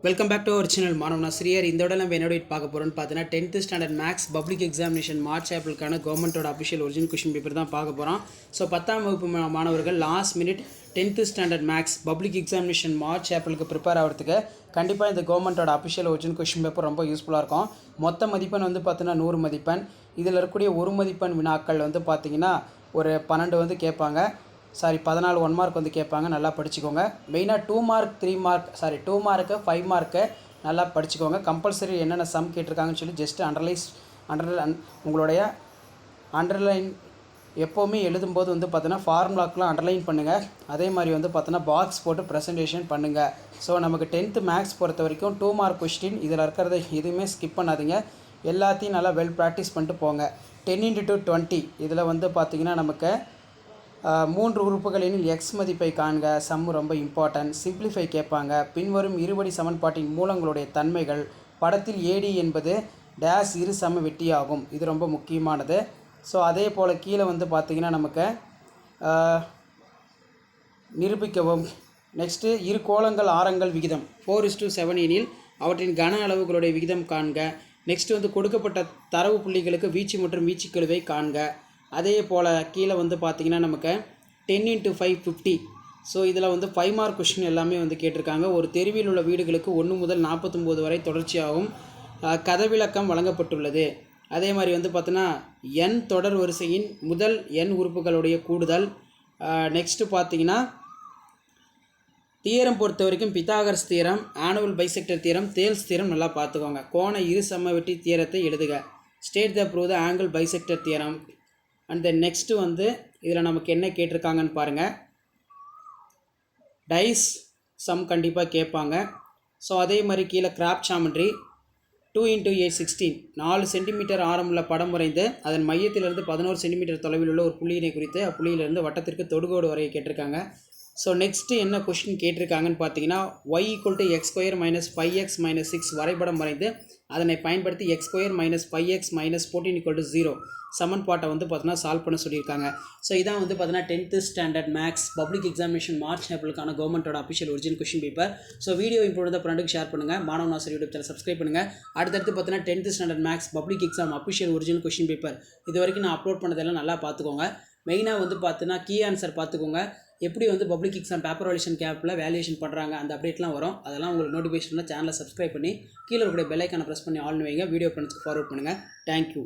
Welcome back to our channel மாணவ ஆசிரியர். இந்த விட நம்ம என்னோட பார்க்க போகிறோம்னு பார்த்தீங்கன்னா 10th standard maths public examination March ஏப்ரலுக்கான கவர்மெண்ட்டோட அஃபிஷியல் ஒரிஜினல் கொஷின் பேப்பர் தான் பார்க்க போகிறோம். ஸோ 10ஆம் வகுப்பு மாணவர்கள் last minute 10th standard maths public examination March ஏப்ரலுக்கு ப்ரிப்பேர் ஆகிறதுக்கு கண்டிப்பாக இந்த கவர்மெண்ட்டோட அஃபிஷியல் ஒரிஜினல் கொஷின் பேப்பர் ரொம்ப யூஸ்ஃபுல்லாக இருக்கும். மொத்த மதிப்பெண் வந்து பார்த்தீங்கன்னா 100 மதிப்பெண். இதில் இருக்கக்கூடிய ஒரு மதிப்பெண் வினாக்கள் வந்து பார்த்திங்கன்னா ஒரு 12 வந்து கேட்பாங்க. 14 1 மார்க் வந்து கேட்பாங்க. நல்லா படிச்சுக்கோங்க. மெயினாக 2 மார்க் 3 மார்க் 2 மார்க்கு 5 மார்க்கு நல்லா படிச்சுக்கோங்க. கம்பல்சரி என்னென்ன சம் கேட்டிருக்காங்கன்னு சொல்லி ஜஸ்ட் உங்களுடைய அண்டர்லைன் எப்போவுமே எழுதும்போது வந்து பார்த்தீங்கன்னா ஃபார்முலாக்கெலாம் அண்டர்லைன் பண்ணுங்கள். அதே மாதிரி வந்து பார்த்தீங்கன்னா பாக்ஸ் போட்டு ப்ரெசன்டேஷன் பண்ணுங்கள். ஸோ நமக்கு 10th மேக்ஸ் பொறுத்த வரைக்கும் 2 மார்க் கொஸ்டின் இதில் இருக்கிறத எதுவுமே ஸ்கிப் பண்ணாதீங்க. எல்லாத்தையும் நல்லா வெல் ப்ராக்டிஸ் பண்ணிட்டு போங்க. 10 × 20 இதில் வந்து பார்த்திங்கன்னா நமக்கு 3 உறுப்புகளின் எக்ஸ் மதிப்பை காண்க. சம் ரொம்ப இம்பார்ட்டன்ட். சிம்பிளிஃபை கேட்பாங்க. பின்வரும் இருபடி சமன்பாட்டின் மூலங்களுடைய தன்மைகள். படத்தில் ஏடி என்பது டேஸ் இரு சம வெட்டியாகும். இது ரொம்ப முக்கியமானது. ஸோ அதே போல் கீழே வந்து பார்த்திங்கன்னா நமக்கு நிரூபிக்கவும். நெக்ஸ்ட்டு இரு கோளங்கள் ஆரங்கள் விகிதம் 4:7 எனில் அவற்றின் கன அளவுகளுடைய விகிதம் காண்க. நெக்ஸ்ட் வந்து கொடுக்கப்பட்ட தரவு புள்ளிகளுக்கு வீச்சு மற்றும் வீச்சுக்கெழுவை காண்க. அதே போல் கீழே வந்து பார்த்திங்கன்னா நமக்கு 10 × 5 50. ஸோ இதில் வந்து 5 மார்க் கொஷின் எல்லாமே வந்து கேட்டிருக்காங்க. ஒரு தெருவில் உள்ள வீடுகளுக்கு 1 முதல் 49 வரை தொடர்ச்சியாகவும் கதவிலக்கம் வழங்கப்பட்டுள்ளது. அதே மாதிரி வந்து பார்த்தோன்னா n தொடர் வரிசையின் முதல் n உறுப்புகளுடைய கூடுதல். நெக்ஸ்ட்டு பார்த்திங்கன்னா தியரம் பொறுத்த வரைக்கும் Pythagoras theorem, annual bisector theorem, தேல்ஸ் theorem நல்லா பார்த்துக்கோங்க. கோண இரு சமவெட்டி தியரத்தை எழுதுக. State the prove the angle bisector theorem. And then next வந்து இதில் நமக்கு என்ன கேட்டிருக்காங்கன்னு பாருங்கள். டைஸ் சம் கண்டிப்பாக கேட்பாங்க. ஸோ அதே மாதிரி கீழே கிராப் ஜாமெட்ரி 2 × 8 16 4 சென்டிமீட்டர் ஆரமுள்ள படம் வரைந்து அதன் மையத்திலிருந்து 11 சென்டிமீட்டர் தொலைவில் உள்ள ஒரு புள்ளியினை குறித்து அப்புள்ளியிலிருந்து வட்டத்திற்கு தொடுகோடு வரைய கேட்டிருக்காங்க. ஸோ நெக்ஸ்ட்டு என்ன கொஷின் கேட்டிருக்காங்கன்னு பார்த்தீங்கன்னா y = x² - 5x - 6 வரைபடம் வரைந்து அதனை பயன்படுத்தி x² - 5x - 14 = 0 சமன்பாட்டை வந்து பார்த்தீங்கன்னா சால்வ் பண்ண சொல்லியிருக்காங்க. ஸோ இதான் வந்து பார்த்தீங்கன்னா 10th standard maths public examination March ஏப்ரலுக்கான கவர்மெண்ட்டோட official original question paper. So video improve ஃப்ரெண்டுக்கு ஷேர் பண்ணுங்கள். மாணவ ஆசிரியர் யூடியூப் சேனல் சப்ஸ்கிரைப் பண்ணுங்கள். அடுத்தடுத்து பார்த்தீங்கன்னா 10th standard maths public exam official original question paper இது வரைக்கும் நான் அப்லோட் பண்ணதெல்லாம் நல்லா பார்த்துக்கோங்க. மெயினாக வந்து பார்த்தீங்கன்னா கீ ஆன்சர் பார்த்துக்கோங்க. எப்படி வந்து பப்ளிக் எக்ஸாம் பேப்பர் வேல்யூஷன் கேப்பில் வேல்யூஷன் பண்ணுறாங்க அந்த அப்டேட்லாம் வரும். அதெல்லாம் உங்களுக்கு நோட்டிஃபிகேஷன் சேனலை சப்ஸ்கிரைப் பண்ணி கீழே இருக்கிற பெல் ஐக்கானை ப்ரெஸ் பண்ணி ஆல்னு வைங்க. வீடியோ ஃப்ரெண்ட்ஸ்க்கு ஃபார்வர்ட் பண்ணுங்கள். தேங்க்யூ.